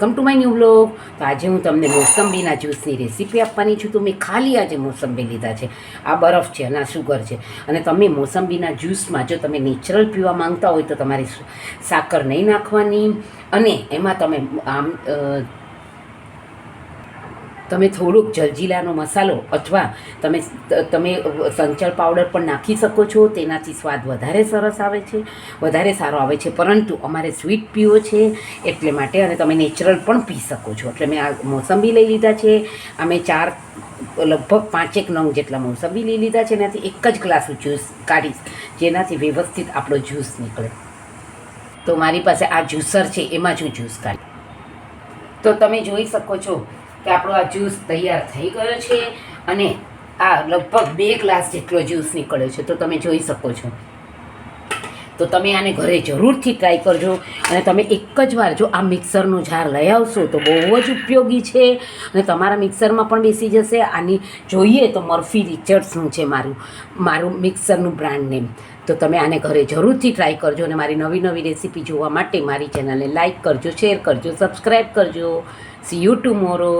Welcome to my new blog. તો આજે હું તમને મોસંબીના જ્યુસની રેસીપી આપવાની છું. તો મેં ખાલી આજે મોસંબી લીધા છે, આ બરફ છે અને આ શુગર છે. અને તમે મોસંબીના જ્યુસમાં જો તમે નેચરલ પીવા માંગતા હોય તો તમારે સાકર નહીં નાખવાની, અને એમાં તમે થોડુંક જલજીરાનો મસાલો અથવા તમે સંચળ પાવડર પણ નાખી શકો છો. તેનાથી સ્વાદ વધારે સરસ આવે છે, વધારે સારો આવે છે. પરંતુ અમારે સ્વીટ પીવો છે એટલે માટે, અને તમે નેચરલ પણ પી શકો છો. એટલે મેં આ મોસંબી લઈ લીધા છે. અમે લગભગ 5 નંગ જેટલા મોસંબી લઈ લીધા છે. એનાથી એક જ ગ્લાસ જ્યુસ કાઢીશ, જેનાથી વ્યવસ્થિત આપણો જ્યુસ નીકળે. તો મારી પાસે આ જ્યુસર છે, એમાં જ હું જ્યુસ કાઢી. તો તમે જોઈ શકો છો કે આપણો આ જ્યુસ તૈયાર થઈ ગયો છે, અને આ લગભગ 2 ગ્લાસ જેટલો જ્યુસ નીકળ્યો છે. તો તમે જોઈ શકો છો. તો તમે આને ઘરે જરૂરથી ટ્રાય કરજો. અને તમે એક જ વાર જો આ મિક્સરનું જાર લઈ આવશો તો બહુ જ ઉપયોગી છે, અને તમારા મિક્સરમાં પણ બેસી જશે. આની જોઈએ તો મર્ફી રિચર્ડ્સનું છે મારું મિક્સરનું બ્રાન્ડ નેમ. તો તમે આને ઘરે જરૂરથી ટ્રાય કરજો, અને મારી નવી નવી રેસીપી જોવા માટે મારી ચેનલને લાઇક કરજો, શેર કરજો, સબસ્ક્રાઈબ કરજો. C you tomorrow.